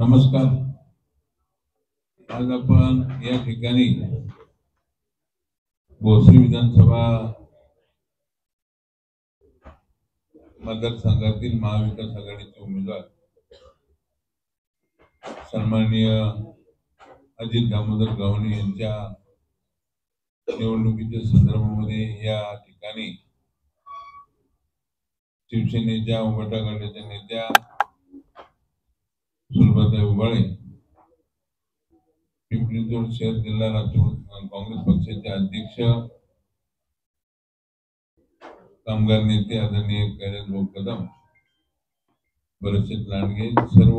नमस्कार. आज आपण या ठिकाणी भोसरी विधानसभा मतदारसंघातील महाविकास आघाडीचे उमेदवार सन्माननीय अजित दामोदर गवळी यांच्या निवडणुकीच्या संदर्भामध्ये या ठिकाणी शिवसेनेच्या उभाटा गटाच्या नेत्या सुलभाताई उबाळे, पिंपरी-चिंचवड शहर जिल्हा राष्ट्रवादी काँग्रेस पक्षाचे अध्यक्ष कामगार नेते आदरणीय कैलासभाऊ कदम, बरेचसे लांडगे, सर्व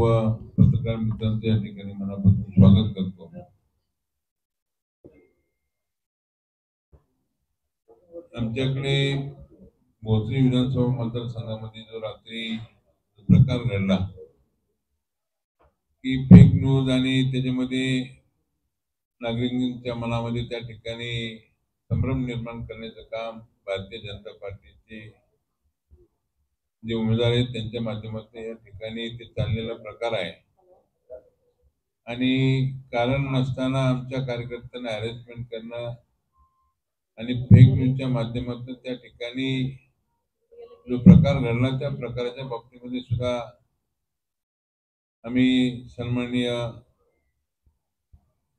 पत्रकार मित्रांचे या ठिकाणी मनापासून स्वागत करतो. आमच्याकडे भोसरी विधानसभा मतदारसंघामध्ये जो रात्री प्रकार घडला की फेक न्यूज आणि त्याच्यामध्ये नागरिकांच्या मनामध्ये त्या ठिकाणी संभ्रम निर्माण करण्याचं काम भारतीय जनता पार्टीचे जे उमेदवार आहेत त्यांच्या माध्यमातून या ठिकाणी ते चाललेला प्रकार आहे. आणि कारण नसताना आमच्या कार्यकर्त्यांना हॅरेसमेंट करणं आणि फेक न्यूजच्या माध्यमातून त्या ठिकाणी जो प्रकार घडला त्या प्रकाराच्या बाबतीमध्ये सुद्धा आम्ही सन्माननीय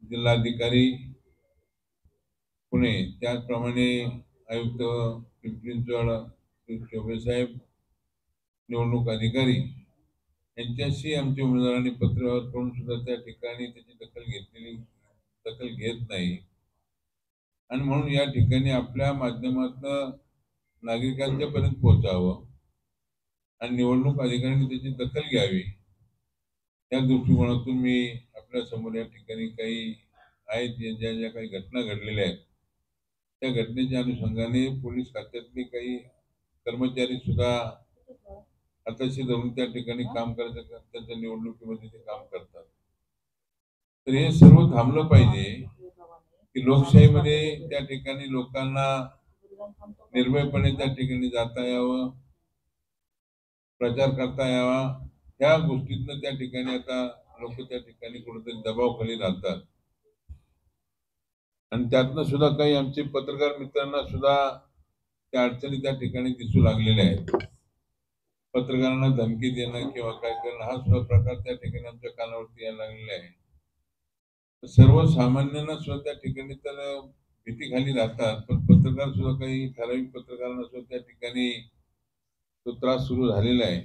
जिल्हाधिकारी पुणे, त्याचप्रमाणे आयुक्त पिंपरी-चिंचवड चौबे साहेब, निवडणूक अधिकारी यांच्याशी आमच्या उमेदवारांनी पत्रव्यवहार करून सुद्धा त्या ठिकाणी त्याची दखल घेत नाही. आणि म्हणून या ठिकाणी आपल्या माध्यमातून नागरिकांच्या पर्यंत पोहोचावं आणि निवडणूक अधिकाऱ्यांनी त्याची दखल घ्यावी या दृष्टिकोनातून मी आपल्या समोर या ठिकाणी काही आहेत ज्या ज्या काही घटना घडलेल्या आहेत त्या घटनेच्या अनुषंगाने पोलीस खात्यातले काही कर्मचारी सुद्धा हाताशी धरून त्या ठिकाणी काम करायचं, त्यांच्या निवडणुकीमध्ये ते काम करतात. तर हे सर्व थांबलं पाहिजे की लोकशाहीमध्ये त्या ठिकाणी लोकांना निर्भयपणे त्या ठिकाणी जाता यावं, प्रचार करता यावा. ह्या गोष्टीतनं त्या ठिकाणी आता लोक त्या ठिकाणी कुठेतरी दबावाखाली राहतात. आणि त्यातनं सुद्धा काही आमचे पत्रकार मित्रांना सुद्धा त्या अडचणी त्या ठिकाणी दिसू लागलेल्या आहेत. पत्रकारांना धमकी देणं किंवा काय करणं हा सुद्धा प्रकार त्या ठिकाणी आमच्या कानावरती यायला लागलेला आहे. सर्वसामान्यांना सुद्धा त्या ठिकाणी तर भीतीखाली राहतात, पण पत्रकार सुद्धा काही ठराविक पत्रकारांना सुद्धा त्या ठिकाणी तो त्रास सुरू झालेला आहे.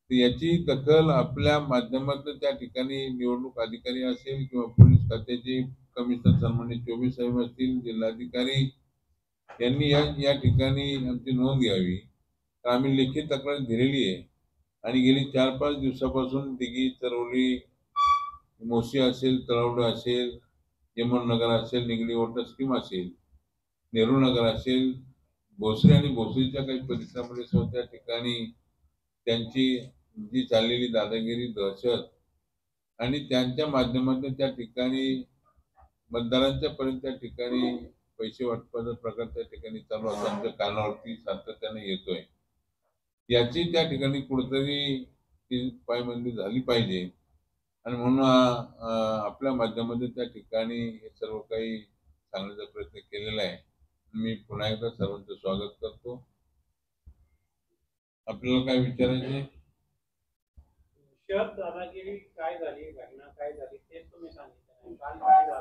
तर याची दखल आपल्या माध्यमातून त्या ठिकाणी निवडणूक अधिकारी असेल किंवा पोलीस खात्याचे कमिशनर सन्माननीय चौबे साहेब असतील, जिल्हाधिकारी यांनी या ठिकाणी आमची नोंद घ्यावी. तर आम्ही लेखी तक्रार दिलेली आहे आणि गेली 4-5 दिवसापासून दिघी, चरवली, मोशी असेल, तळवडे असेल, यमननगर असेल, निगडी वॉटर स्कीम असेल, नेहरू नगर असेल, भोसरी आणि भोसरीच्या काही परिसरामध्ये सुद्धा त्या ठिकाणी त्यांची जी चाललेली दादागिरी, दहशत आणि त्यांच्या माध्यमातून त्या ठिकाणी मतदारांच्या पर्यंत त्या ठिकाणी पैसे वाटपाचा प्रकार त्या ठिकाणी चालू असतो, आमच्या कानावरती सातत्याने येतोय. याची त्या ठिकाणी कुठेतरी पायबंदी झाली पाहिजे. आणि म्हणून आपल्या माध्यमातून त्या ठिकाणी हे सर्व काही सांगण्याचा प्रयत्न केलेला आहे. मी पुन्हा एकदा सर्वांचं स्वागत करतो. आपल्याला काय विचारायचे?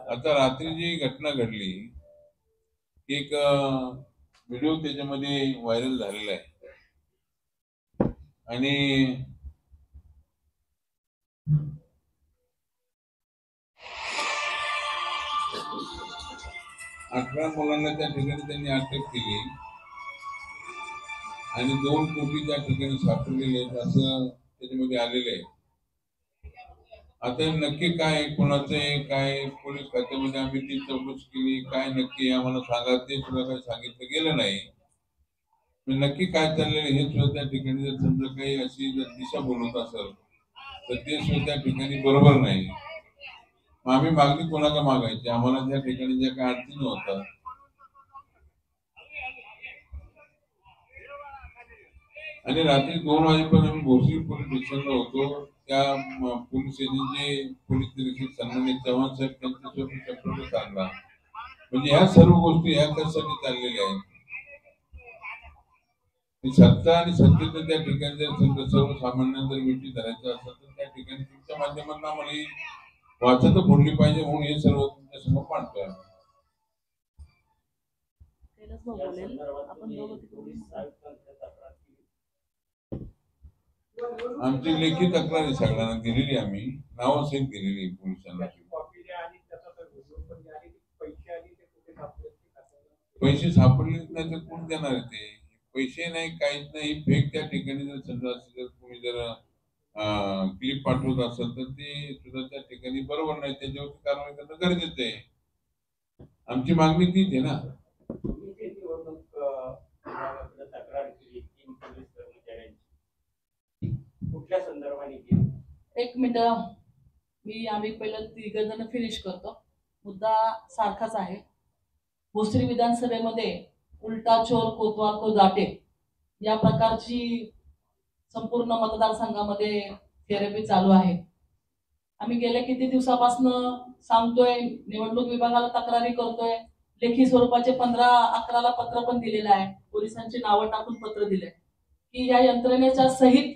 आता रात्री जी घटना घडली, एक व्हिडिओ त्याच्यामध्ये व्हायरल झालेला आहे आणि 18 मुलांना त्या ठिकाणी त्यांनी अटक केली आणि 2 कोटी त्या ठिकाणी सापडलेले आहेत असं त्याच्यामध्ये आलेलं आहे. आता नक्की काय कोणाचं आहे, काय पोलीस खात्यामध्ये आम्ही ती चौकशी केली, काय नक्की आम्हाला सांगा ते सुद्धा काही सांगितलं गेलं नाही. नक्की काय चाललेलं हे सुद्धा त्या ठिकाणी जर समजा काही अशी जर दिशा बोलत असेल तर ते सुद्धा त्या ठिकाणी बरोबर नाही. मग आम्ही मागणी कोणाला मागायची? आम्हाला त्या ठिकाणी ज्या काही अडचणी होतात आणि रात्री 2 वाजेपर्यंत आम्ही भोसरी पोलीस स्टेशनला होतो. त्या पोलीस स्टेशनचे पोलीस निरीक्षक सन्मानित चव्हाण साहेब त्यांच्यासोबत संपर्क साधला. म्हणजे ह्या सर्व गोष्टी ह्या कशासाठी चाललेल्या आहेत. सत्ता आणि सत्तेचं त्या ठिकाणी जर सर्वसामान्यांना जर गोष्टी धरायचं असेल तर त्या ठिकाणी तुमच्या माध्यमातून आम्हाला वाचा तर फोडली पाहिजे म्हणून हे सर्व तुमच्या समोर मांडतोय. आमची लेखी तक्रार सगळ्यांना दिलेली, आम्ही नावासहित दिलेली पोलिसांना. पैसे सापडलेच नाही तर कोण देणार आहे ते. पैसे नाही, काहीच नाही, फेक त्या ठिकाणी जर समजा जर कोणी जर क्लिप पाठवत असेल तर ते सुद्धा त्या ठिकाणी बरोबर नाही, त्याच्यावरती कारवाई करणं गरजेचं आहे. आमची मागणी तीच आहे ना. कुठल्या संदर्भाने केली? एक मिनिट, आम्ही पहिलं तिघजण फिनिश करतो. मुद्दा सारखाच आहे. भोसरी विधानसभेमध्ये उलटा चोर कोतवाल को दाटे या प्रकारची संपूर्ण मतदारसंघामध्ये थेरपी चालू आहे. आम्ही गेल्या किती दिवसापासून सांगतोय, निवडणूक विभागाला तक्रारी करतोय, लेखी स्वरूपाचे 15/11ला पत्र पण दिलेलं आहे, पोलिसांची नावं टाकून पत्र दिले की या यंत्रणेच्या सहित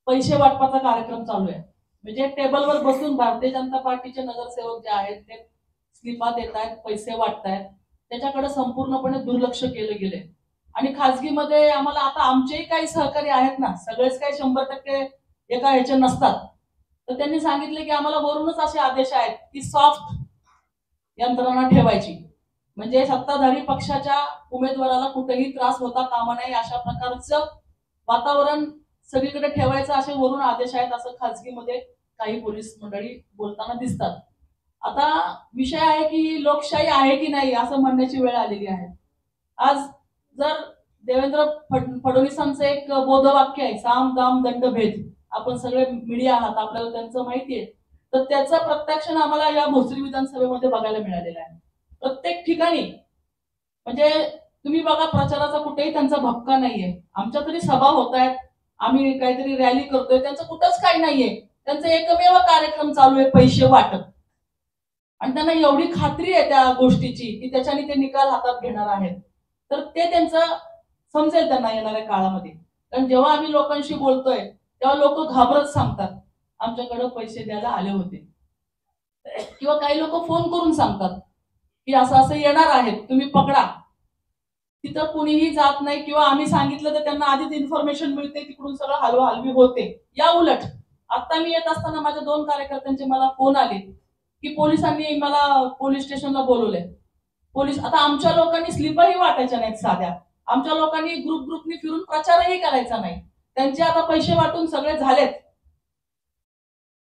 पैसे वाटपाचा कार्यक्रम चालू आहे. म्हणजे टेबलवर बसून भारतीय जनता पार्टीचे नगरसेवक जे आहेत ते स्लिपा देत आहेत, पैसे वाटतायत, त्याच्याकडे संपूर्णपणे दुर्लक्ष केलं गेले. आणि खासगीमध्ये आम्हाला आता आमचेही काही सहकारी आहेत ना, सगळेच काही 100% एका ह्याचे नसतात, तर त्यांनी सांगितले की आम्हाला वरूनच असे आदेश आहेत की सॉफ्ट यंत्रणा ठेवायची, म्हणजे सत्ताधारी पक्षाच्या उमेदवाराला कुठेही त्रास होता कामा नये अशा प्रकारचं वातावरण सगळीकडे ठेवायचं असे वरून आदेश आहेत, असं खासगीमध्ये काही पोलीस मंडळी बोलताना दिसतात. आता विषय आहे की लोकशाही आहे की नाही असं म्हणण्याची वेळ आलेली आहे. आज जर देवेंद्र फडणवीसांचं एक बोधवाक्य आहे, साम दाम दंड भेद, आपण सगळे मीडिया आहात, आपल्याला त्यांचं माहिती आहे, तर त्याचं प्रत्यक्षाने आम्हाला या भोसरी विधानसभेमध्ये बघायला मिळालेलं आहे. प्रत्येक ठिकाणी म्हणजे तुम्ही बघा, प्रचाराचा कुठेही त्यांचा भपका नाहीये. आमच्या तरी सभा होत आहेत, आम्ही काहीतरी रॅली करतोय, त्यांचं कुठंच काही नाहीये. त्यांचा एकमेव कार्यक्रम चालू आहे, पैसे वाटप. आणि त्यांना एवढी खात्री आहे त्या गोष्टीची की त्याच्याने ते निकाल हातात घेणार आहेत, तर ते त्यांचं समजेल त्यांना येणाऱ्या काळामध्ये. कारण जेव्हा आम्ही लोकांशी बोलतोय तेव्हा लोक घाबरत सांगतात आमच्याकडे पैसे द्यायला आले होते, किंवा काही लोक फोन करून सांगतात की असं असं येणार आहेत, तुम्ही पकडा. तिथं कुणीही जात नाही, किंवा आम्ही सांगितलं तर त्यांना आधीच इन्फॉर्मेशन मिळते, तिकडून सगळं हलवाहलवी होते. या उलट आता मी येत असताना माझ्या 2 कार्यकर्त्यांचे मला फोन आले की पोलिसांनी मला पोलीस स्टेशनला बोलवलंय. पोलीस आता आमच्या लोकांनी स्लिपही वाटायच्या नाहीत साध्या, आमच्या लोकांनी ग्रुपनी फिरून प्रचारही करायचा नाही. त्यांचे आता पैसे वाटून सगळे झालेत.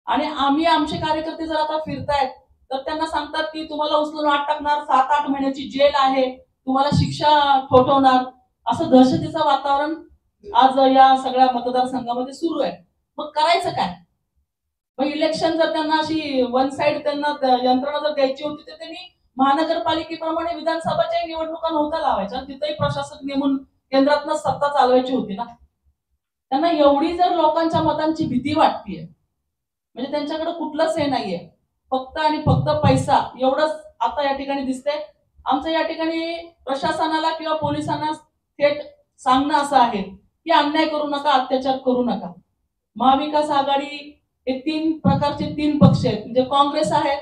आणि आम्ही आमचे कार्यकर्ते जर आता फिरतायत तर त्यांना सांगतात की तुम्हाला उचलून आत टाकणार, 7-8 महिन्याची जेल आहे, तुम्हाला शिक्षा ठोठवणार, असं दहशतीचं वातावरण आज या सगळ्या मतदारसंघामध्ये सुरू आहे. मग करायचं काय? मग इलेक्शन जर त्यांना अशी वन साइड त्यांना यंत्रणा जर द्यायची होती तर त्यांनी महानगरपालिकेप्रमाणे विधानसभाच्या निवडणुका नव्हत्या लावायच्या, तिथेही प्रशासक नेमून केंद्रातनं सत्ता चालवायची होती ना. त्यांना एवढी जर लोकांच्या मतांची भीती वाटतेय, म्हणजे त्यांच्याकडे कुठलंच हे नाहीये, फक्त आणि फक्त पैसा एवढंच आता या ठिकाणी दिसतंय. आमचं या ठिकाणी प्रशासनाला किंवा पोलिसांना थेट सांगणं असं आहे की अन्याय करू नका, अत्याचार करू नका. महाविकास आघाडी हे 3 प्रकारचे 3 पक्ष आहेत. म्हणजे काँग्रेस आहे,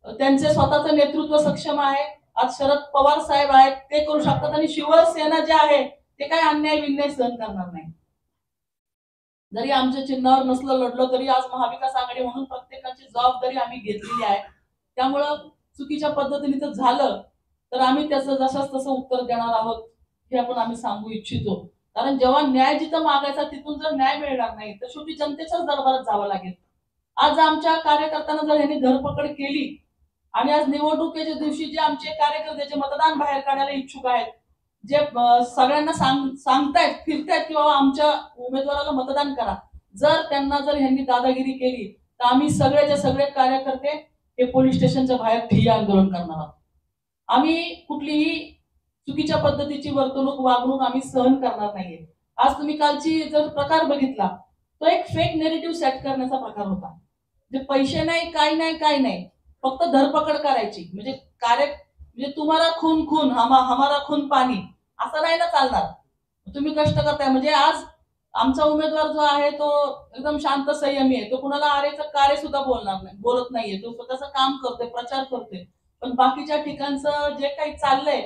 त्यांचे स्वतःचं नेतृत्व सक्षम आहे, आज शरद पवार साहेब आहेत, ते करू शकतात, आणि शिवसेना जे आहे ते काय अन्याय विन्याय सहन करणार नाही. जरी आमच्या चिन्हावर नसलं लढलो तरी आज महाविकास आघाडी म्हणून प्रत्येकाची जबाबदारी आम्ही घेतलेली आहे. त्यामुळं चुकीच्या पद्धतीने तर झालं तर आम्ही त्याचं जसंच तसं उत्तर देणार आहोत हे आपण आम्ही सांगू इच्छितो. कारण जेव्हा न्याय जिथं मागायचा तिथून जर न्याय मिळणार नाही तर शेवटी जनतेच्याच दरबारात जावं लागेल. आज आमच्या कार्यकर्त्यांना जर यांनी धरपकड केली आणि आज निवडणुकीच्या दिवशी जे आमचे कार्यकर्ते जे मतदान बाहेर काढायला इच्छुक आहेत, जे सगळ्यांना सांगतायत फिरतायत की बाबा आमच्या उमेदवाराला मतदान करा, जर त्यांना जर ह्यांनी दादागिरी केली तर आम्ही सगळेचे सगळे कार्यकर्ते हे पोलीस स्टेशनच्या बाहेर ठिय्या आंदोलन करणार आहोत. आम्ही कुठलीही चुकीच्या पद्धतीची वर्तणूक वागणूक आम्ही सहन करणार नाहीये. आज तुम्ही कालची जर प्रकार बघितला तो एक फेक नेरेटिव्ह सेट करण्याचा प्रकार होता. जे पैसे नाही, काही नाही, काही नाही, फक्त धरपकड करायची. म्हणजे म्हणजे तुम्हाला खून खून हमारा खून पाणी, असं नाही ना चालणार. तुम्ही कष्ट करताय. म्हणजे आज आमचा उमेदवार जो आहे तो एकदम शांत संयमी आहे. तो कुणाला आरेचं कार्य सुद्धा बोलत नाहीये. तो स्वतःचं काम करतोय, प्रचार करतोय. पण बाकीच्या ठिकाणचं जे काही चाललंय,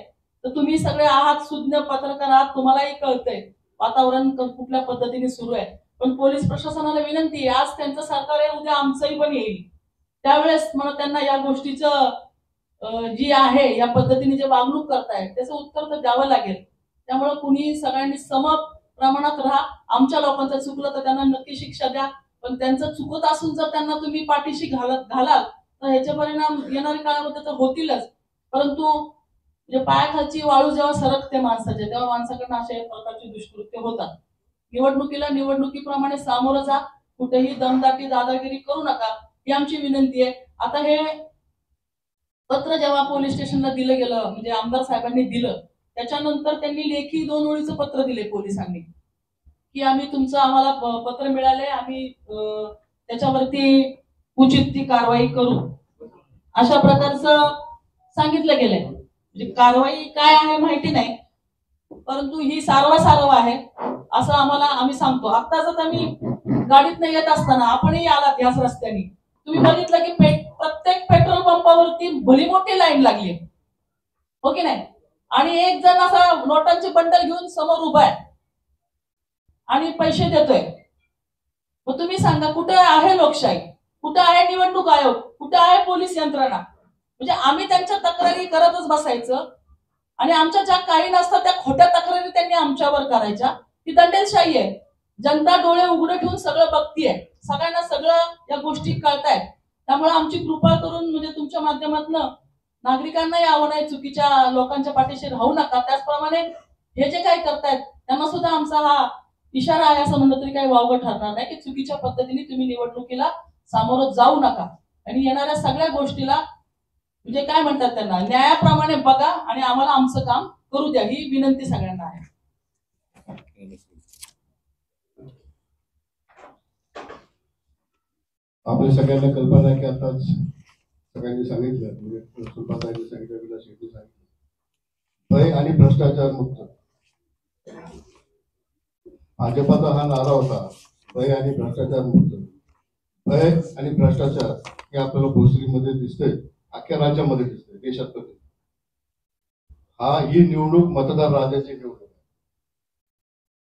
तर तुम्ही सगळे आहात सुज्ञ पत्रकार आहात, तुम्हालाही कळतंय वातावरण कुठल्या पद्धतीने सुरू आहे. पण पोलीस प्रशासनाला विनंती आहे, आज त्यांचं सरकार आहे, उद्या आमचंही पण येईल. त्यावेळेस मला त्यांना या गोष्टीचं जी आहे या पद्धतीने जे वागणूक करताय त्याचं उत्तर तर द्यावं लागेल. त्यामुळे कुणी सगळ्यांनी सम प्रमाणात राहा. आमच्या लोकांचं चुकलं तर त्यांना नक्की शिक्षा द्या. पण त्यांचं चुकत असून जर त्यांना तुम्ही पाठीशी घालाल तर ह्याचे परिणाम येणाऱ्या काळामध्ये तर होतीलच. परंतु म्हणजे पायाखालची वाळू जेव्हा सरकते माणसाच्या, तेव्हा माणसाकडनं अशा प्रकारची दुष्कृत्य होतात. निवडणुकीप्रमाणे सामोरं जा. कुठेही दमदाटी दादागिरी करू नका, ही आमची विनंती आहे. आता हे पत्र जेव्हा पोलीस स्टेशनला दिलं गेलं, म्हणजे आमदार साहेबांनी दिलं, त्याच्यानंतर त्यांनी लेखी 2 ओळीचं पत्र दिले पोलिसांनी, की आम्हाला पत्र मिळाले, आम्ही त्याच्यावरती उचित ती कारवाई करू, अशा प्रकारचं सांगितलं गेलंय. म्हणजे कारवाई काय आहे माहिती नाही, परंतु ही सारवा आहे असं आम्ही सांगतो. आता जर आम्ही गाडीत येत असताना आपणही आलात याच रस्त्याने, तुम्ही बघितलं की प्रत्येक पेट्रोल पंपावरती भली मोठी लाईन लागली, हो की नाही? आणि एक जण असा नोटांचे बंडल घेऊन समोर उभा आहे आणि पैसे देतोय. मग तुम्ही सांगा, कुठे आहे लोकशाही? कुठे आहे निवडणूक आयोग? कुठे आहे पोलीस यंत्रणा? म्हणजे आम्ही त्यांच्या तक्रारी करतच बसायचं आणि आमच्या ज्या काही नसतात त्या खोट्या तक्रारी त्यांनी आमच्यावर करायच्या. ही दंडेलशाही आहे. जनता डोळे उघडे ठेवून सगळं बघतीये, सगळ्यांना सगळं या गोष्टी कळतायत. त्यामुळे आमची कृपा करून म्हणजे तुमच्या माध्यमातून नागरिकांनाही आव्हान आहे, चुकीच्या लोकांच्या पाठीशी राहू नका. त्याचप्रमाणे हे जे काही करतायत त्यांना सुद्धा आमचा हा इशारा आहे, असं म्हणलं तरी काही वावगं ठरणार नाही, की चुकीच्या पद्धतीने तुम्ही निवडणुकीला सामोरं जाऊ नका आणि येणाऱ्या सगळ्या गोष्टीला म्हणजे काय म्हणतात त्यांना न्यायाप्रमाणे बघा आणि आम्हाला आमचं काम करू द्या, ही विनंती सगळ्यांना आहे. आपल्या सगळ्यांना कल्पना आहे की आताच सगळ्यांनी सांगितलं, म्हणजे सुभाताईंनी सांगितलं, विलास शेट्टी सांगितलं, भय आणि भ्रष्टाचार मुक्त. भाजपाचा हा नारा होता, भय आणि भ्रष्टाचार मुक्त. भय आणि भ्रष्टाचार हे आपल्याला भोसरीमध्ये दिसतंय, अख्ख्या राज्यामध्ये दिसतंय, देशात पण. ही निवडणूक मतदार राजाची निवडणूक आहे.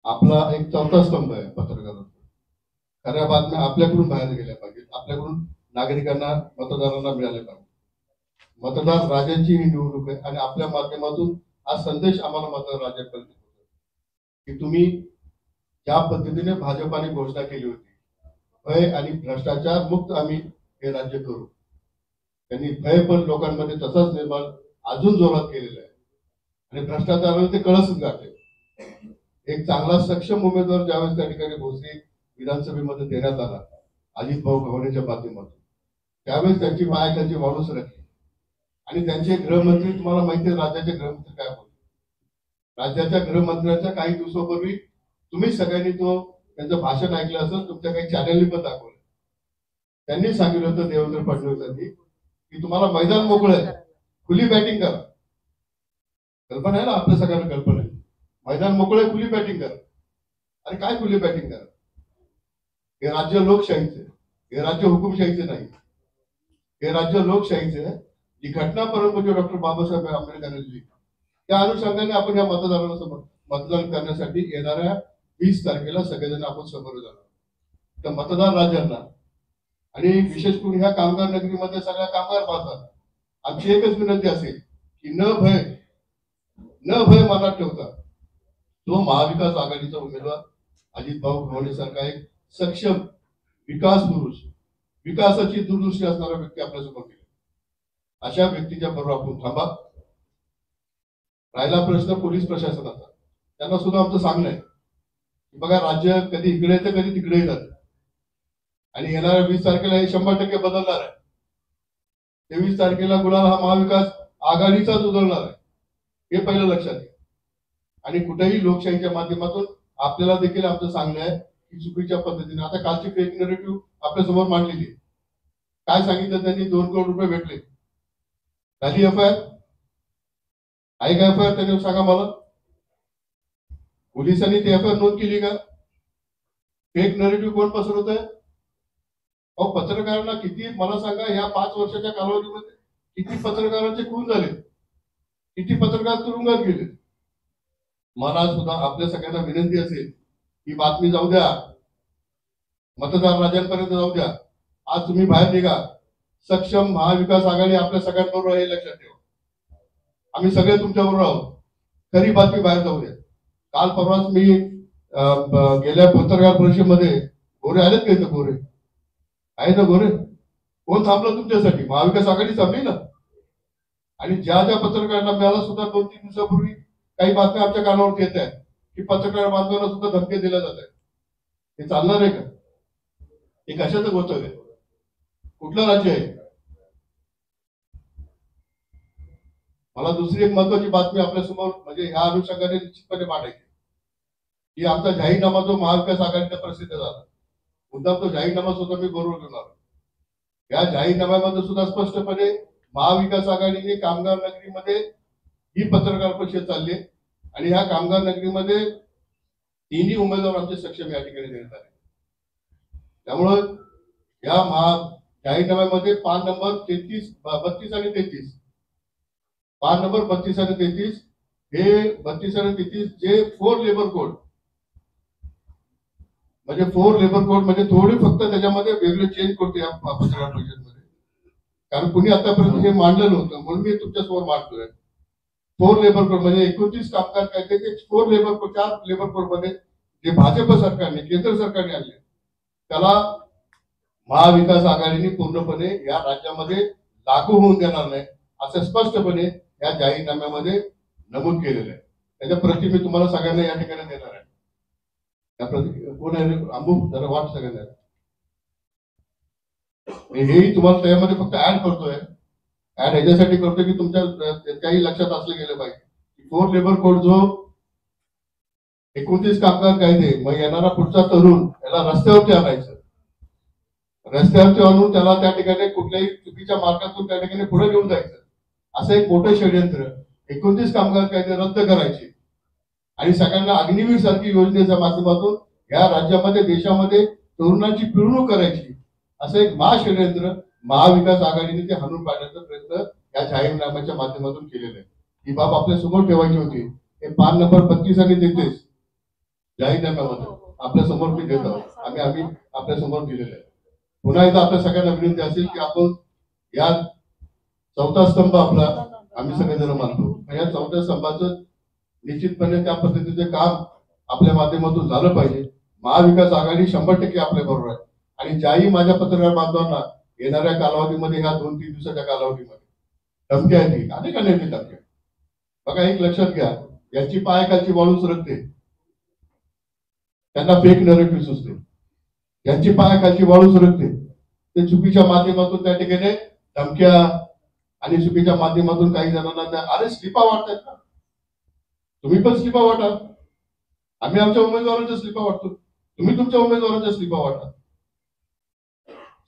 आपला एक चौथा स्तंभ आहे पत्रकारांचा. खऱ्या बातम्या आपल्याकडून बाहेर गेल्या पाहिजेत, आपल्याकडून नागरिकांना मतदारांना मिळाले पाहिजे. मतदार राजांची ही निवडणूक आहे आणि आपल्या माध्यमातून हा संदेश आम्हाला मतदार राजांपर्यंत पोहोचतो की तुम्ही ज्या पद्धतीने भाजपाने घोषणा केली होती, भय आणि भ्रष्टाचार मुक्त आम्ही हे राज्य करू, त्यांनी भय पण लोकांमध्ये तसाच निर्माण अजून जोरात केलेला आहे आणि भ्रष्टाचाराने ते कळसच गाठले. एक चांगला सक्षम उमेदवार ज्यावेळेस त्या ठिकाणी भोसरी विधानसभेमध्ये देण्यात आला अजित भाऊ गव्हाणेच्या माध्यमातून, त्यावेळेस त्यांची पायाखालची वाळू सरकली आणि त्यांचे गृहमंत्री, तुम्हाला माहिती आहे राज्याचे गृहमंत्री काय बोलले? राज्याच्या गृहमंत्र्यांच्या काही दिवसापूर्वी तुम्ही सगळ्यांनी त्यांचं भाषण ऐकलं असेल, तुमच्या काही चॅनलनी पण दाखवलं. त्यांनी सांगितलं होतं देवेंद्र फडणवीसांनी की तुम्हाला मैदान मोकळं आहे, खुली बॅटिंग करा. कल्पना आहे ना, आपल्या सगळ्यांना कल्पना आहे, मैदान मोकळं आहे, खुली बॅटिंग करा. अरे काय खुली बॅटिंग करा? हे राज्य लोकशाहीचे, हे राज्य हुकुमशाहीचे नाही, हे राज्य लोकशाहीचे आहे. जी घटना परंपरा डॉक्टर बाबासाहेब आंबेडकरांनी लिहिली, त्या अनुषंगाने आपण या मतदारांना मतदान करण्यासाठी येणाऱ्या 20 तारखेला सगळेजण आपण समोर जाणार. तर मतदार राजांना आणि विशेष करून ह्या कामगार नगरीमध्ये सगळ्या कामगार पाहतात, आमची एकच विनंती असेल की न भय मनात ठेवता तो महाविकास आघाडीचा उमेदवार अजित भाऊ गव्हाणे सारखा एक सक्षम विकास पुरुष, विकासाची दूरदृष्टी असणारा व्यक्ती आपल्यासमोर केला, अशा व्यक्तीच्या बरोबर आपण थांबा. राहिला प्रश्न पोलीस प्रशासनाचा, त्यांना सुद्धा आमचं सांगणं आहे की बघा, राज्य कधी इकडे येतं कधी तिकडे जातं आणि येणाऱ्या 20 तारखेला हे 100% बदलणार आहे. 23 तारखेला गुलाल हा महाविकास आघाडीचाच उधळणार आहे, हे पहिलं लक्षात घ्या. आणि कुठेही लोकशाहीच्या माध्यमातून आपल्याला देखील आमचं सांगणं आहे की चुकीच्या पद्धतीने आता कालची फेक नरेटिव्ह आपल्या समोर मांडलेली आहे. काय सांगितलं त्यांनी 2 करोड रुपये भेटले. झाली एफआयआर आहे का? एफआयआर त्यांनी सांगा मला. पोलिसांनी ती एफआयआर नोंद केली का? फेक नरेटिव्ह कोण पसरवत आहे? अहो पत्रकारांना किती मला सांगा या 5 वर्षाच्या कालावधीमध्ये किती पत्रकारांचे खून झाले, किती पत्रकार तुरुंगात गेले. मला सुद्धा आपल्या सगळ्यांना विनंती असेल ही बातमी जाऊ द्या, मतदार राजांपर्यंत जाऊ द्या. आज तुम्ही बाहेर निघा. सक्षम महाविकास आघाडी आपल्या सगळ्यांबरोबर आहे, लक्षात ठेवा. आम्ही सगळे तुमच्याबरोबर आहोत. खरी बातमी बाहेर जाऊ द्या. काल परवाच मी गेल्या पत्रकार परिषदेमध्ये गोरे आलेत का इथं? गोरे आहे ना? गोरे कोण थांबलं तुमच्यासाठी? महाविकास आघाडी थांबली ना. आणि ज्या ज्या पत्रकारांना मला सुद्धा 2-3 दिवसापूर्वी काही बातम्या आमच्या कानावरती येत आहेत की पत्रकार बांधवांना सुद्धा धमकी दिल्या जात आहेत. हे चालणार आहे का? हे कशाचं गोष्ट आहे? कुठलं राज्य आहे? मला दुसरी एक महत्वाची बातमी आपल्यासमोर म्हणजे ह्या अनुषंगाने निश्चितपणे मांडायची की आमचा जाहीरनामा जो महाविकास आघाडीचा प्रसिद्ध झाला, मुद्दाम तो जाहीरनामा सुद्धा मी बरोबर घेणार. या जाहीरनाम्यामध्ये सुद्धा स्पष्टपणे महाविकास आघाडीने कामगार नगरीमध्ये ही पत्रकार परिषद चालली आणि ह्या कामगार नगरीमध्ये 3ही उमेदवार आमचे सक्षम या ठिकाणी देण्यात आले. त्यामुळं या जाहीरनाम्यामध्ये पान नंबर 32 आणि 33, पान नंबर 32 आणि 33 हे 32 आणि 33 जे 4 लेबर कोड म्हणजे 4 लेबर कोड म्हणजे थोडी फक्त त्याच्यामध्ये वेगळे चेंज करतो या पत्रकार परिषदेमध्ये. कारण कुणी आतापर्यंत हे मांडलं नव्हतं म्हणून मी तुमच्यासमोर मांडतोय. 4 लेबर कोड म्हणजे 29 कामगार कायदे ते 4 लेबर कोड, 4 लेबर कोड मध्ये जे भाजप सरकारने केंद्र सरकारने आणले त्याला महाविकास आघाडीने पूर्णपणे या राज्यामध्ये लागू होऊन देणार नाही असं स्पष्टपणे या जाहीरनाम्यामध्ये नमूद केलेलं आहे. त्याच्या प्रति मी तुम्हाला सगळ्यांना या ठिकाणी देणार आहे. त्या प्रति कोण आहे? आंबू जरा वाट सगळ्यांना. हेही तुम्हाला त्यामध्ये फक्त ऍड करतोय. ऍड ह्याच्यासाठी करतोय की तुमच्या काही लक्षात असलं गेलं पाहिजे. 4 लेबर कोड जो 29 कामगार कायदे मग येणारा पुढचा तरुण याला रस्त्यावरती आणायचं, रस्त्यावरती आणून त्याला त्या ठिकाणी कुठल्याही चुकीच्या मार्गातून त्या ठिकाणी पुढे घेऊन जायचं असं एक मोठं षडयंत्र. 29 कामगार कायदे रद्द करायचे आणि सगळ्यांना अग्निवीर सारखी योजनेच्या माध्यमातून या राज्यामध्ये देशामध्ये तरुणांची पिळवणूक करायची असं एक महाषडयंत्र महाविकास आघाडीने ते हाणून पाडण्याचा प्रयत्न या जाहीरनाम्याच्या माध्यमातून केलेला आहे. ही बाब आपल्या समोर ठेवायची होती. हे पान नंबर 32 आणि 33 जाहीरनाम्यामध्ये आपल्या समोर मी देत आहोत. आम्ही आपल्या समोर दिलेले आहे. पुन्हा एकदा आपल्या सगळ्यांना विनंती असेल की आपण या 4था स्तंभ आपला आम्ही सगळेजण मानतो. या 4थ्या स्तंभाचं निश्चितपणे त्या पद्धतीचे काम आपल्या माध्यमातून झालं पाहिजे. महाविकास आघाडी 100% आपल्या बरोबर आहे आणि ज्याही माझ्या पत्रकार बांधवांना येणाऱ्या कालावधीमध्ये ह्या 2-3 दिवसाच्या कालावधीमध्ये धमक्या येतील, अनेकांना येतील धमक्या. बघा एक लक्षात घ्या, याची पायाखालची वाळू सरकते त्यांना फेक नरेटिव्ह सुचते. यांची पायाखालची वाळू सरकते ते चुकीच्या माध्यमातून त्या ठिकाणी धमक्या आणि चुकीच्या माध्यमातून काही जणांना अरे स्लिपा वाटतात ना, तुम्ही पण स्लिपा वाटा. आम्ही आमच्या उमेदवारांच्या स्लिपा वाटतो, तुम्ही तुमच्या उमेदवारांच्या स्लिपा वाटा.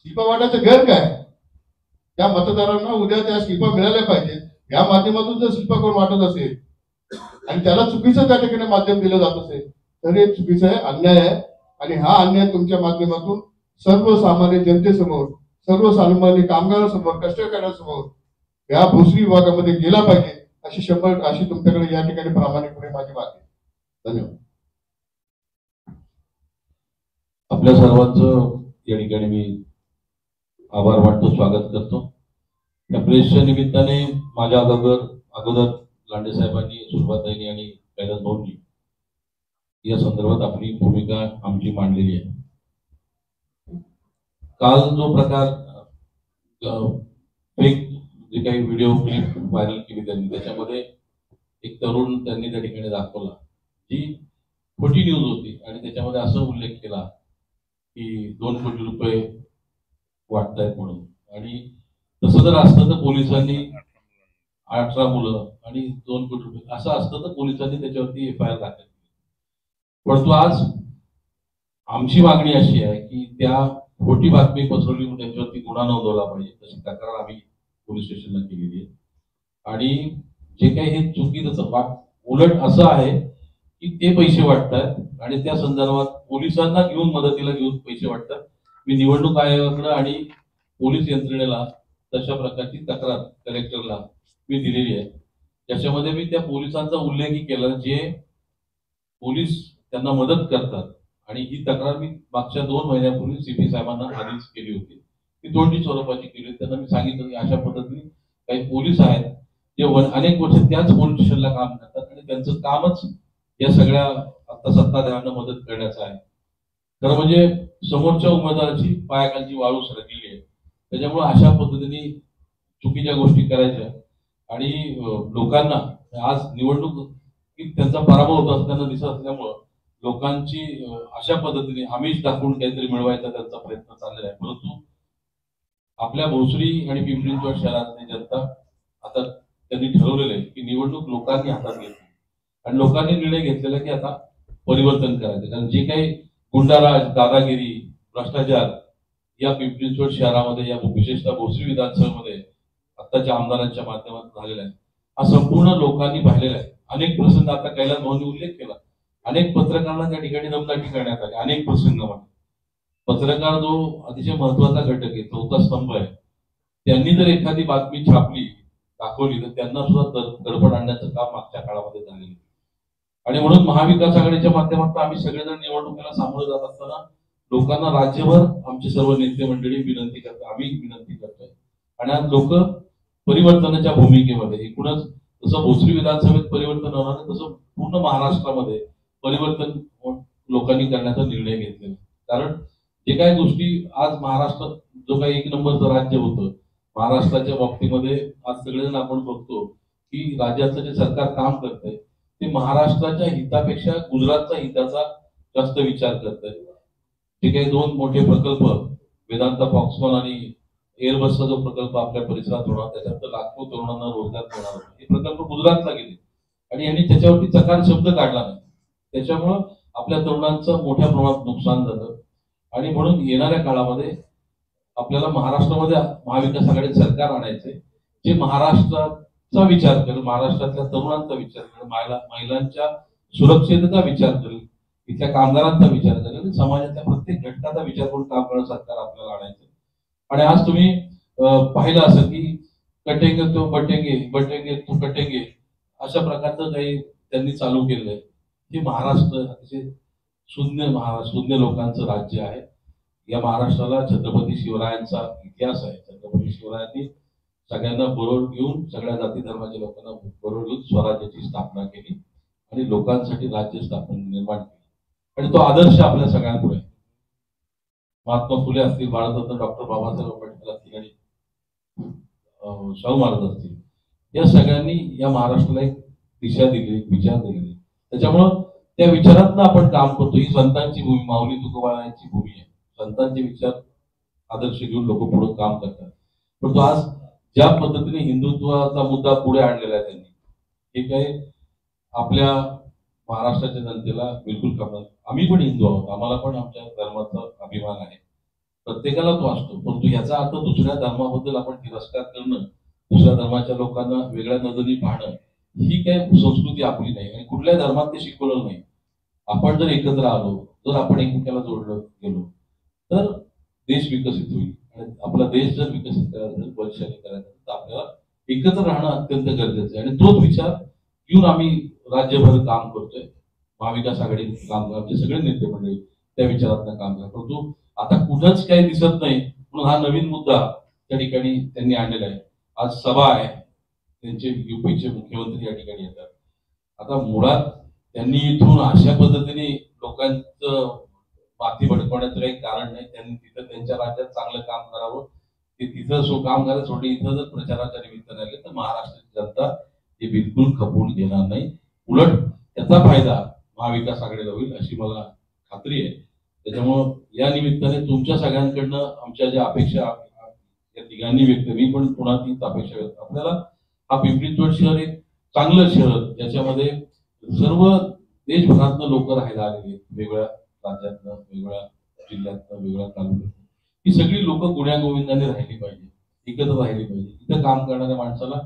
स्लिपा वाटायचं गैर काय? त्या मतदारांना उद्या त्या स्लिपा मिळाल्या पाहिजेत. या माध्यमातून जर स्लिपा कोण वाटत असेल आणि त्याला चुकीचं त्या ठिकाणी माध्यम दिलं जात असेल तर हे चुकीचं आहे, अन्याय आहे. आणि हा अन्याय तुमच्या माध्यमातून सर्वसामान्य जनतेसमोर, सर्वसामान्य कामगारांसमोर, कष्टकऱ्यांसमोर या भोसरी विभागामध्ये गेला पाहिजे अशी तुमच्याकडे या ठिकाणी प्रामाणिकपणे माझी बात आहे. धन्यवाद. आपल्या सर्वांचं या ठिकाणी मी आभार मानतो, स्वागत करतो. या प्रेसच्या निमित्ताने माझ्या अगोदर लांडे साहेबांनी, सुरुवाताईंनी आणि कैलास भाऊंनी या संदर्भात आपली भूमिका आमची मांडलेली आहे. काल जो प्रकार फेक जे काही व्हिडिओ क्लिप व्हायरल केली त्यांनी, त्याच्यामध्ये एक तरुण त्यांनी त्या ठिकाणी दाखवला जी खोटी न्यूज होती आणि त्याच्यामध्ये असं उल्लेख केला की 2 कोटी रुपये वाटतायत म्हणून. आणि तसं जर असतं तर पोलिसांनी 18 मुलं आणि 2 कोटी रुपये असं असतं तर पोलिसांनी त्याच्यावरती एफआयआर दाखल केली. परंतु आज आमची मागणी अशी आहे की त्या खोटी बातमी पसरवली म्हणून त्यांच्यावरती गुन्हा नोंदवला पाहिजे, तशी तक्रार आम्ही पोलीस स्टेशनला केलेली आहे. आणि जे काही हे चुकीचं उलट असं आहे की ते पैसे वाटतात आणि त्या संदर्भात पोलिसांना घेऊन मदतीला घेऊन पैसे वाटतात. मी निवडणूक आयोगाकडे आणि पोलीस यंत्रणेला तशा प्रकारची तक्रार कलेक्टरला मी दिलेली आहे, ज्याच्यामध्ये मी त्या पोलिसांचा उल्लेखही केला जे पोलीस त्यांना मदत करतात. आणि ही तक्रार मी मागच्या 2 महिन्यापूर्वी सीपी साहेबांना आधीच केली होती, ती तोंडी स्वरूपाची केली होती. त्यांना मी सांगितलं की अशा पद्धतीने काही पोलीस आहेत जे अनेक वर्ष त्याच पोलीस स्टेशनला काम करतात आणि त्यांचं कामच या सगळ्या आता सत्ताधाऱ्यांना मदत करण्याचं आहे. खरं म्हणजे समोरच्या उमेदवाराची पायाखालची वाळू सरकलेली आहे. त्याच्यामुळे अशा पद्धतीने चुकीच्या गोष्टी करायच्या आणि लोकांना आज निवडणूक त्यांचा पराभव होत असताना दिसत असल्यामुळं लोकांची अशा पद्धतीने आमिष दाखवून काहीतरी मिळवायचा त्यांचा प्रयत्न चाललेला आहे. परंतु आपल्या भोसरी आणि पिंपरी चिंचवड शहरातली जनता आता त्यांनी ठरवलेलं आहे की निवडणूक लोकांनी हातात घेतली आणि लोकांनी निर्णय घेतलेला की आता परिवर्तन करायचं. कारण जे काही गुंडाराज, दादागिरी, भ्रष्टाचार या पिंपरी चिंचवड शहरामध्ये, या विशेषतः भोसरी विधानसभेमध्ये आताच्या आमदारांच्या माध्यमातून झालेला आहे, हा संपूर्ण लोकांनी पाहिलेला आहे. अनेक प्रसंग आता कैलास भाऊंनी उल्लेख केला, अनेक पत्रकारांना त्या ठिकाणी दमदाटी करण्यात आली अनेक प्रसंगामध्ये. पत्रकार जो अतिशय महत्वाचा घटक आहे, चौथा स्तंभ आहे, त्यांनी जर एखादी बातमी छापली, दाखवली, तर त्यांना सुद्धा दडपण आणण्याचं काम मागच्या काळामध्ये झालेलं आहे. आणि म्हणून महाविकास आघाडीच्या माध्यमातून आम्ही सगळेजण निवडणुकीला सामोरं जात असताना लोकांना राज्यभर आमचे सर्व नेते मंडळी विनंती करतात, आम्ही विनंती करतोय आणि आज लोक परिवर्तनाच्या भूमिकेमध्ये, एकूणच जसं भोसरी विधानसभेत परिवर्तन होणार आहे तसं पूर्ण महाराष्ट्रामध्ये परिवर्तन लोकांनी करण्याचा निर्णय घेतलेला. कारण जे काही गोष्टी आज महाराष्ट्रात जो काही 1 नंबरचं राज्य होतं महाराष्ट्राच्या बाबतीमध्ये, आज सगळेजण आपण बघतो की राज्याचं जे सरकार काम करतंय ते महाराष्ट्राच्या हितापेक्षा गुजरातच्या हिताचा जास्त विचार करतंय. जे काही 2 मोठे प्रकल्प, वेदांता फॉक्सकॉन आणि एअरबसचा जो प्रकल्प आपल्या परिसरात होणार, त्याच्यात लाखो तरुणांना रोजगार मिळणार होता, हे प्रकल्प गुजरातला गेले आणि यांनी त्याच्यावरती चकार शब्द काढला नाही. त्याच्यामुळं आपल्या तरुणांचं मोठ्या प्रमाणात नुकसान झालं. आणि म्हणून येणाऱ्या काळामध्ये आपल्याला महाराष्ट्रामध्ये महाविकास आघाडी सरकार आणायचे जे महाराष्ट्राचा विचार करेल, महाराष्ट्रातल्या तरुणांचा विचार करेल, महिलांच्या सुरक्षेचा विचार करेल, इथल्या कामगारांचा विचार करेल, समाजाच्या प्रत्येक घटकाचा विचार करून काम करणारं सरकार आपल्याला आणायचं. आणि आज तुम्ही पाहिलं असं की कटेंगे तो बटेंगे, बटेंगे तो कटेंगे, अशा प्रकारचं काही त्यांनी चालू केलंय. हे महाराष्ट्र अतिशय शून्य लोकांचं राज्य आहे. या महाराष्ट्राला छत्रपती शिवरायांचा इतिहास आहे. छत्रपती शिवरायांनी सगळ्यांना बरोबर घेऊन, सगळ्या जाती धर्माच्या लोकांना बरोबर घेऊन स्वराज्याची स्थापना केली आणि लोकांसाठी राज्य स्थापना निर्माण केली. आणि तो आदर्श आपल्या सगळ्यांपुढे, महात्मा फुले असतील, भारतरत्न डॉक्टर बाबासाहेब आंबेडकर असतील आणि शाहू महाराज असतील, या सगळ्यांनी या महाराष्ट्राला एक दिशा दिली, एक विचार दिलेले. त्याच्यामुळं त्या विचारातनं आपण काम करतो. ही संतांची भूमी, माऊली तुकोबारायांची भूमी आहे. संतांचे विचार आदर्श घेऊन लोक पुढे काम करतात. परंतु आज ज्या पद्धतीने हिंदुत्वाचा मुद्दा पुढे आणलेला आहे त्यांनी, हे काही आपल्या महाराष्ट्राच्या जनतेला बिलकुल कळणार. आम्ही पण हिंदू आहोत, आम्हाला पण आमच्या धर्माचा अभिमान आहे, प्रत्येकाला तो असतो. परंतु याचा अर्थ दुसऱ्या धर्माबद्दल आपण तिरस्कार करणं, दुसऱ्या धर्माच्या लोकांना वेगळ्या नजरेने पाहणं, ही काही संस्कृती आपली नाही आणि कुठल्याही धर्मात ते शिकवलं नाही. आपण जर एकत्र आलो, जर आपण एकमेकाला जोडलं गेलो तर देश विकसित होईल. आणि आपला देश जर विकसित करायचा, बलशाली करायचा, तर आपल्याला एकत्र राहणं अत्यंत गरजेचं आहे. आणि तोच विचार घेऊन आम्ही राज्यभर काम करतोय. महाविकास आघाडी काम, आमचे सगळे नेते मंडळी त्या विचारातनं काम करतात. परंतु आता कुठंच काही दिसत नाही म्हणून हा नवीन मुद्दा त्या ठिकाणी त्यांनी आणलेला आहे. आज सभा आहे, त्यांचे युपीचे मुख्यमंत्री या ठिकाणी येतात. आता मुळात त्यांनी इथून अशा पद्धतीने लोकांचं माथी भडकवण्याचं काही कारण नाही. त्यांनी तिथं त्यांच्या राज्यात चांगलं काम करावं, ते तिथं काम करायला सोडले. इथं जर प्रचाराच्या निमित्ताने आले तर महाराष्ट्राची जनता हे बिलकुल खपवून घेणार नाही. उलट त्याचा फायदा महाविकास आघाडीला होईल अशी मला खात्री आहे. त्याच्यामुळं या निमित्ताने तुमच्या सगळ्यांकडनं आमच्या ज्या अपेक्षा या तिघांनी व्यक्त, मी पण पुन्हा तीच अपेक्षा व्यक्त, आपल्याला हा पिंपरी चिंचवड शहर एक चांगलं शहर, ज्याच्यामध्ये सर्व देशभरातनं लोक राहायला आलेले, वेगवेगळ्या राज्यातनं, वेगवेगळ्या जिल्ह्यातनं, वेगवेगळ्या तालुक्यातनं, ही सगळी लोक गुण्यागोविंदाने राहिली पाहिजे, एकत्र राहिली पाहिजे. इथं काम करणाऱ्या माणसाला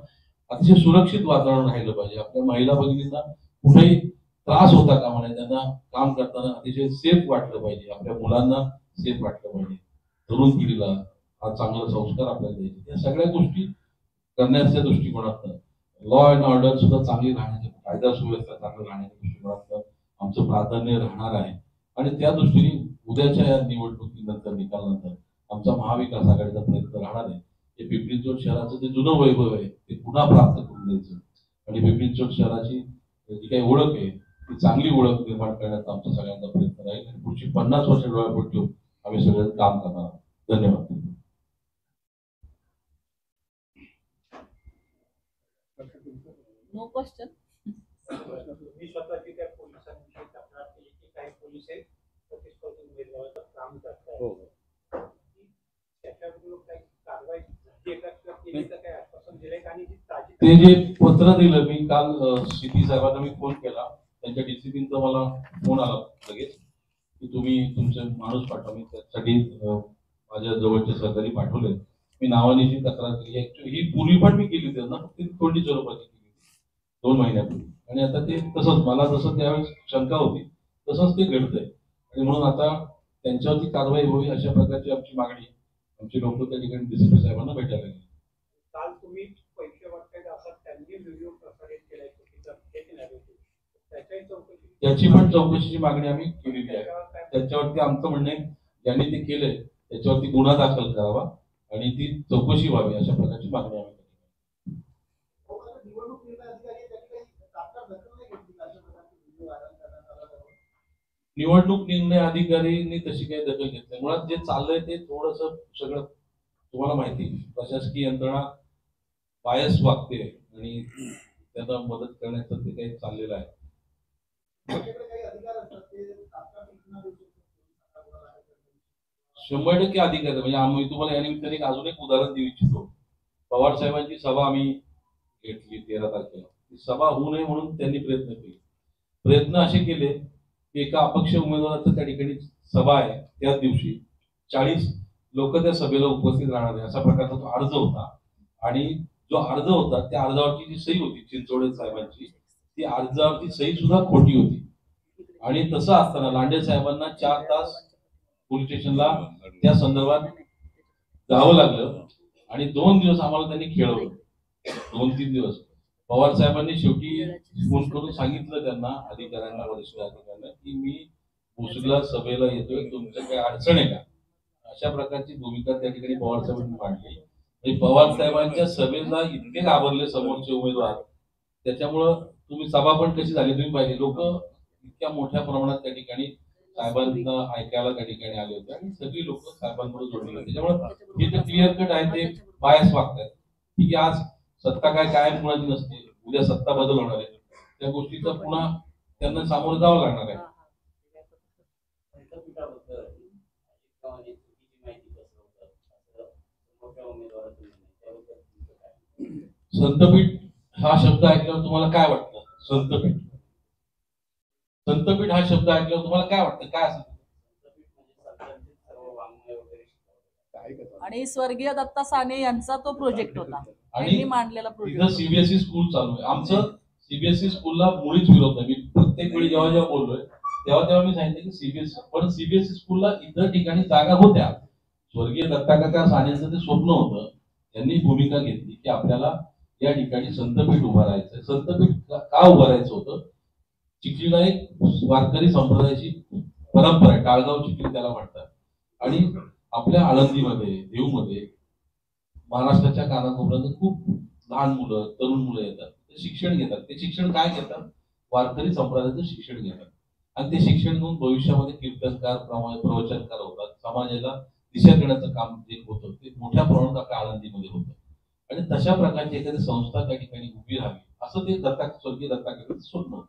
अतिशय सुरक्षित वातावरण राहिलं पाहिजे. आपल्या महिला भगिनींना कुठेही त्रास होता कामा नये, त्यांना काम करताना अतिशय सेफ वाटलं पाहिजे, आपल्या मुलांना सेफ वाटलं पाहिजे, तरुण पिढीला हा चांगला संस्कार आपल्याला द्यायचे. या सगळ्या गोष्टी करण्याच्या दृष्टिकोनातनं लॉ अँड ऑर्डर सुद्धा चांगली राहण्याची, कायदा सुव्यवस्था चांगली राहण्याच्या दृष्टिकोनातनं आमचं प्राधान्य राहणार आहे. आणि त्या दृष्टीने उद्याच्या या निवडणुकीनंतर, निकालानंतर आमचा महाविकास आघाडीचा प्रयत्न राहणार आहे. हे पिंपरी चिंचवड शहराचं जे जुनं वैभव आहे ते पुन्हा प्राप्त करून द्यायचं आणि पिंपरी चिंचवड शहराची जी काही ओळख आहे ती चांगली ओळख निर्माण करण्याचा आमचा सगळ्यांचा प्रयत्न राहील. आणि पुढची 50 वर्ष डोळ्यापुढे ठेवून आम्ही सगळं काम करणार आहोत. धन्यवाद. No question. मी स्वतःची त्या पोलिसांविषयी तक्रार केली की काही पोलीस आहेत प्रतिस्पर्धी उमेदवाराचं काम करतात, त्याच्यावर काही कारवाई झाली का किंवा केली तर काय आश्वासन दिलंय का? आणि ते जे पत्र दिलं मी काल सीपी साहेबांना मी फोन केला, त्यांच्या डीसीपींचा मला फोन आला लगेच की तुम्ही तुमचे माणूस पाठवा. मी त्यासाठी माझ्या जवळचे सहकारी पाठवले. मी नावाने जी तक्रार केली ऍक्च्युअली ही पूर्वी पण मी केली त्यांना, फक्त थोडी स्वरूपाची केली 2 महिन्यापूर्वी. आणि आता ते तसंच मला जसं त्यावेळेस शंका होती तसंच ते घडतंय. आणि म्हणून आता त्यांच्यावरती कारवाई होईल अशा प्रकारची आमची मागणी, आमचे लोक त्या ठिकाणी डीसीपी साहेबांना भेटायला गेले. काल तुम्ही पैसे वाटतायत असं त्यांनी व्हिडिओ प्रसारित केलाय त्याची पण चौकशीची मागणी आम्ही केलेली आहे. त्याच्यावरती आमचं म्हणणं आहे ज्यांनी ते केलंय त्याच्यावरती गुन्हा दाखल करावा आणि ती चौकशी व्हावी अशा प्रकारची मागणी आम्ही केली. निवडणूक निर्णय अधिकाऱ्यांनी तशी काही दखल घेतली. मुळात जे चाललंय ते थोडस सगळं तुम्हाला माहिती, प्रशासकीय यंत्रणा बायस वागते आणि त्यांना मदत करण्याचं ते काही चाललेलं आहे. 100% अधिकार म्हणजे आम्ही तुम्हाला या निमित्ताने अजून एक उदाहरण देऊ इच्छितो. पवार साहेबांची सभा आम्ही घेतली 13 तारखेला. ती सभा होऊ नये म्हणून त्यांनी प्रयत्न केले. प्रयत्न असे केले की एका अपक्ष उमेदवाराचं त्या ठिकाणी सभा आहे, त्याच दिवशी 40 लोक त्या सभेला उपस्थित राहणार आहे अशा प्रकारचा तो अर्ज होता. आणि जो अर्ज होता त्या अर्जावरची जी सही होती चिंचोडे साहेबांची, ती अर्जावरची सही सुद्धा खोटी होती. आणि तसं असताना लांडे साहेबांना 4 तास पोलीस स्टेशनला त्या संदर्भात जावं लागलं आणि 2 दिवस आम्हाला त्यांनी खेळवलं. 2-3 दिवस पवार साहेबांनी शेवटी फोन करून सांगितलं त्यांना, अधिकाऱ्यांना, वरिष्ठ अधिकाऱ्यांना की मी भोसरीला सभेला येतोय, तुमचं काही अडचण आहे का, अशा प्रकारची भूमिका त्या ठिकाणी पवार साहेबांनी मांडली. आणि पवार साहेबांच्या सभेला इतके घाबरले समोरचे उमेदवार, त्याच्यामुळं तुम्ही सभा पण कशी झाली तुम्ही पाहिजे. लोक इतक्या मोठ्या प्रमाणात त्या ठिकाणी साहेबांना ऐकायला त्या ठिकाणी आले होते आणि सगळी लोक साहेबांबरोबर जोडली होती. त्याच्यामुळे हे तर क्लिअर कट आहे, ते बायस वागतात. ठीक आहे, आज सत्ता काय कायम कुणाची नसते, उद्या सत्ता बदल होणार आहे, त्या गोष्टीचा पुन्हा त्यांना सामोरं जावं लागणार आहे. संतपीठ हा शब्द ऐकल्यावर तुम्हाला काय वाटतं? संतपीठ, संतपीठ हा शब्द ऐकल्यावर तुम्हाला काय वाटतं? काय असं? आणि स्वर्गीय दत्ता साने यांचा तो प्रोजेक्ट होता आणि मांडलेला तिथं प्रोजेक्ट. सीबीएसई स्कूल चालू आहे. आमचं सीबीएसई स्कूलला मुळीच विरोध नाही. मी प्रत्येक वेळी जेव्हा जेव्हा बोललोय तेव्हा मी सांगितलं की सीबीएसई, पण सीबीएसई स्कूलला इतर ठिकाणी जागा होत्या. स्वर्गीय दत्ता काका सानेचं ते स्वप्न होतं, त्यांनी भूमिका घेतली की आपल्याला या ठिकाणी संतपीठ उभारायचं. संतपीठ का उभारायचं होतं? चिखलीला एक वारकरी संप्रदायाची परंपरा आहे, टाळगाव चिखली त्याला म्हणतात. आणि आपल्या आळंदीमध्ये, देऊमध्ये, महाराष्ट्राच्या कानाकोपऱ्यात खूप लहान मुलं, तरुण मुलं येतात, ते शिक्षण घेतात. ते शिक्षण काय घेतात? वारकरी संप्रदायाचं शिक्षण घेतात. आणि ते शिक्षण घेऊन भविष्यामध्ये कीर्तनकार, प्रवचनकार होतात. समाजाला दिशा देण्याचं काम जे होतं ते मोठ्या प्रमाणात आपल्या आळंदीमध्ये होतं. आणि तशा प्रकारची एखादी संस्था त्या ठिकाणी उभी राहावी असं ते स्वर्गीय दत्ता काकांचं स्वप्न होतं.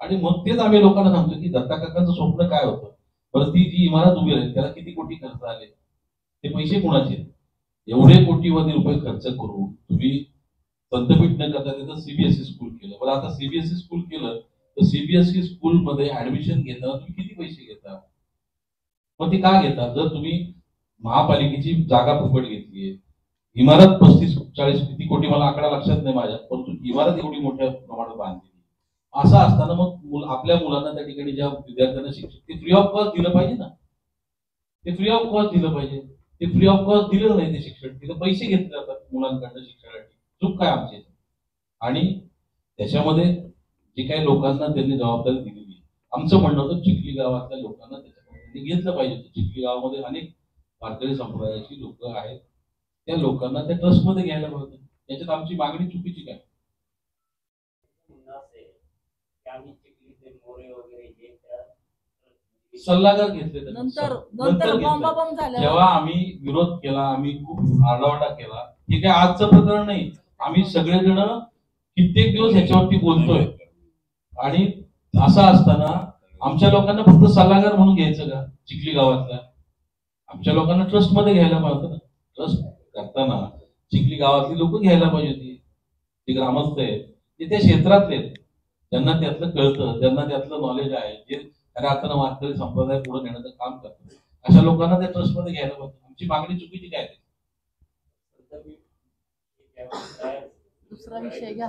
आणि मग तेच आम्ही लोकांना सांगतो की दत्ता काकांचं स्वप्न काय होतं. बरं, ती जी इमारत उभी राहील त्याला किती कोटी खर्च आले, ते पैसे कोणाचे? एवढे कोटीवधी रुपये खर्च करून तुम्ही संतपीठ न करता तिथं सीबीएसई स्कूल केलं. बरं, आता सीबीएसई स्कूल केलं तर सीबीएसई स्कूलमध्ये ऍडमिशन घेताना तुम्ही किती पैसे घेता? मग ते का घेता? जर तुम्ही महापालिकेची जागा फुकट घेतलीये, इमारत 35-40 किती कोटी मला आकडा लक्षात नाही माझ्या, परंतु इमारत एवढी मोठ्या प्रमाणात बांधली, असं असताना मग आपल्या मुलांना त्या ठिकाणी ज्या विद्यार्थ्यांना शिक्षण ते फ्री ऑफ कॉस्ट दिलं पाहिजे ना. ते फ्री ऑफ कॉस्ट दिलं पाहिजे. ते फ्री ऑफ कॉस्ट दिलं नाही ते शिक्षण, तिथे पैसे घेतले जातात मुलांकडनं शिक्षणासाठी. चूक काय आमची? आणि त्याच्यामध्ये जे काही लोकांना त्यांनी जबाबदारी दिलेली, आमचं म्हणणं होतं चिखली गावातल्या लोकांना त्याच्यामध्ये घेतलं पाहिजे. चिखली गावामध्ये अनेक वारकरी संप्रदायाची लोक आहेत, त्या लोकांना त्या ट्रस्टमध्ये घ्यायला पाहिजे. त्याच्यात आमची मागणी चुकीची काय? सल्लागार घेतले नंतर घेतले. जेव्हा आम्ही विरोध केला, आम्ही खूप आरडाओरडा केला, हे काय आजचं प्रकरण नाही. आम्ही सगळेजण कित्येक दिवस ह्याच्यावरती बोलतोय. आणि असं असताना आमच्या लोकांना फक्त सल्लागार म्हणून घ्यायचं का चिखली गावातल्या? आमच्या लोकांना ट्रस्ट मध्ये घ्यायला पाहिजे ना. ट्रस्ट करताना चिखली गावातली लोक घ्यायला पाहिजे होती. जे ग्रामस्थ आहेत, ते त्या क्षेत्रातले आहेत, ज्यांना त्यातलं कळतं, ज्यांना त्यातलं नॉलेज आहे, जे खऱ्या अर्थानं वारकरी संप्रदाय पुढे नेण्याचं काम करतात, अशा लोकांना त्या ट्रस्ट मध्ये घ्यायला पाहिजे. आमची मागणी चुकीची काय? दुसरा विषय घ्या.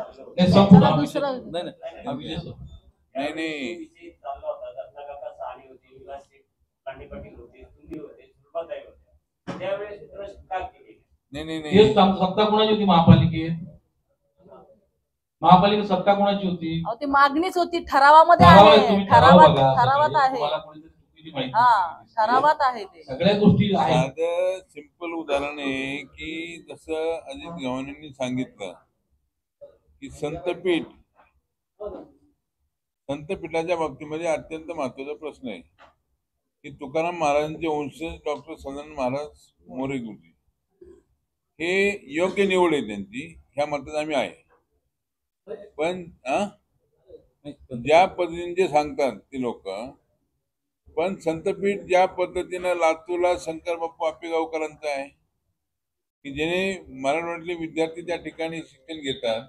नाही सत्ता कोणाची होती? महापालिकेत सत्ता कोणाची होती? ती मागणीच होती. ठरावामध्ये आहे, ठरावात आहे. ठरावात आहे ते सगळ्या गोष्टी. साधं सिंपल उदाहरण आहे की जसं अजित गव्हाणेंनी सांगितलं की संतपीठाच्या बाबतीमध्ये अत्यंत महत्वाचा प्रश्न आहे की तुकाराम महाराजांचे वंशज डॉक्टर सदानंद महाराज मोरे गुरुजी हे योग्य निवड आहे त्यांची, ह्या मतात आम्ही आहे. पण ज्या पद्धतीने जे सांगतात ते लोक, पण संतपीठ ज्या पद्धतीनं लातूरला शंकर बाप्पा आपेगावकरांचं आहे की जेणे मराठवाड्यातले विद्यार्थी त्या ठिकाणी शिक्षण घेतात,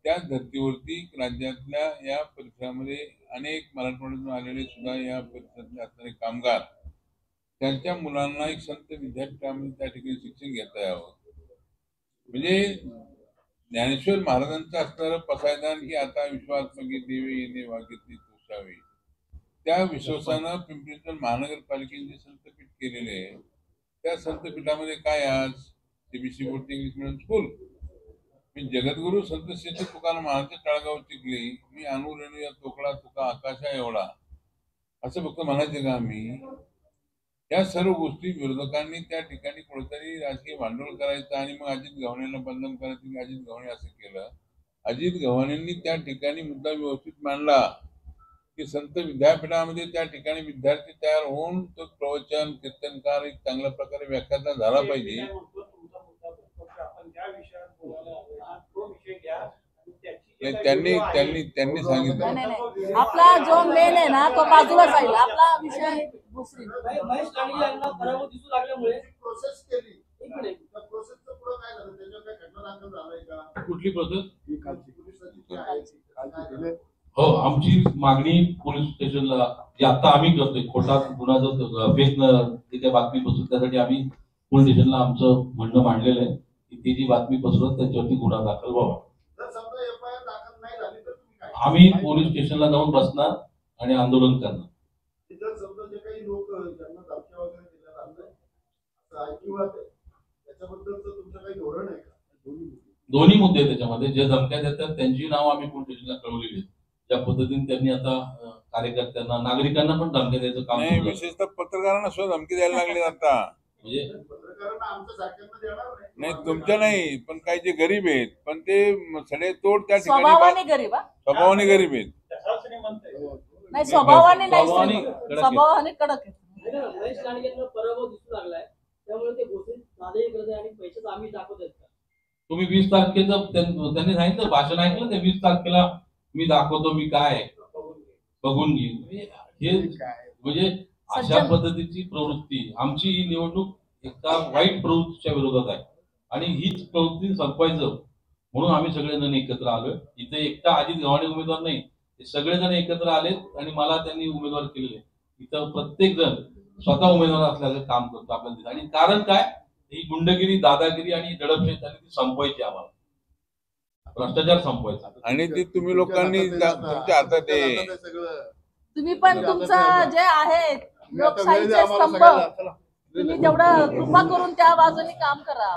त्याच धर्तीवरती राज्यातल्या या परिसरामध्ये अनेक मराठवाड्यातून आलेले सुद्धा या परिसरातले असणारे कामगार, त्यांच्या मुलांना एक संत विद्यापीठामध्ये त्या ठिकाणी शिक्षण घेता यावं. म्हणजे ज्ञानेश्वर महाराजांचं असणारं पसायदान की आता विश्वात्मकी देवे येणे वागितली तोसावे, त्या विश्वासानं पिंपरी चिंचवड महानगरपालिकेने जे संतपीठ केलेले आहे, त्या संतपीठामध्ये काय आज CBSE board English medium school, मी जगद्गुरु संत श्री तुकाराम महाराज तळगाव चिखली, मी अनुरेणू या तोकडा तुका आकाशा एवढा, असं फक्त म्हणायचं का आम्ही? या सर्व गोष्टी विरोधकांनी त्या ठिकाणी कुठेतरी राजकीय भांडवल करायचं आणि मग अजित गव्हाणेंना बदनाम करायचं की अजित गव्हाणे असं केलं. अजित गव्हाणेंनी त्या ठिकाणी मुद्दा व्यवस्थित मांडला की संत विद्यापीठामध्ये त्या ठिकाणी विद्यार्थी तयार होऊन तो प्रवचन कीर्तनकार एक चांगल्या प्रकारे व्याख्याता झाला पाहिजे. त्यांनी सांगितलं आपला जो मेन आहे ना तो बाजूला जाईल. आपला विषय महेश कानडे यांना पराभव दिसू लागल्यामुळे प्रोसेस केली. त्या प्रोसेसचं पुढे काय झालं? त्याच्यावर काय घटना दाखल झालाय का? कुठली प्रोसेस? पोलिसांची हो, आमची मागणी पोलीस स्टेशनला जे आता आम्ही करतोय, खोटा गुन्हा फेक जे काही बातमी पसरवत त्यासाठी आम्ही पोलीस स्टेशनला आमचं म्हणणं मांडलेलं आहे की ती जी बातमी पसरवत त्याच्यावरती गुन्हा दाखल व्हावा. आम्ही पोलीस स्टेशनला जाऊन बसणार आणि आंदोलन करणार. काही लोक ज्यांना धमक्या वगैरे दिल्या जातात किंवा त्याच्याबद्दलचं तुमचं काही धोरण आहे का? दोन्ही मुद्दे त्याच्यामध्ये. जे धमक्या देतात त्यांची नाव आम्ही पोलीस स्टेशनला कळवलेली आहेत. ज्या पद्धतीने त्यांनी आता कार्यकर्त्यांना, नागरिकांना पण धमक्या द्यायचं काम, विशेषतः पत्रकारांना सुद्धा धमकी द्यायला लागले आता. म्हणजे पत्रकारांना आमच्या सारख्यांना देणार नाही, तुमच्या नाही, पण काही जे गरीब आहेत पण ते सडे तोड त्या ठिकाणी स्वभावाने गरीब आहेत. नाही, स्वभावाने नाही, स्वभावाने कडक आहे. महेश कानडे यांना पराभव दिसू लागलाय, त्यामुळे ते घोषित दादाही करत आहे आणि पैशाचं आम्ही दाखवत आहेत. तुम्ही 20 तारखेचं त्यांनी सांगितलं भाषण ऐकलं ते 20 तारखेला मी दाखवतो मी काय बघून घेईन. हे म्हणजे अशा पद्धतीची प्रवृत्ती, आमची ही निवडणूक एका वाईट प्रवृत्तीच्या विरोधात आहे आणि हीच प्रवृत्ती संपवायचं म्हणून आम्ही सगळेजण एकत्र आलोय. इथे एकटा अजित गव्हाणे उमेदवार नाही, हे सगळेजण एकत्र आलेत आणि मला त्यांनी उमेदवार केलेले. इथं प्रत्येक जण स्वतः उमेदवार असल्याचं काम करतो आपल्याला दिसतं. आणि कारण काय, ही गुंडगिरी, दादागिरी आणि दडपशाही झाली ती संपवायची, आम्हाला भ्रष्टाचार संपवायचा. आणि ती तुम्ही लोकांनी तुमच्या हातात आहे. तुम्ही पण तुमचं जे आहे लोकशाहीचे स्तंभ, तुम्ही तेवढं कृपा करून त्या बाजूने काम करा.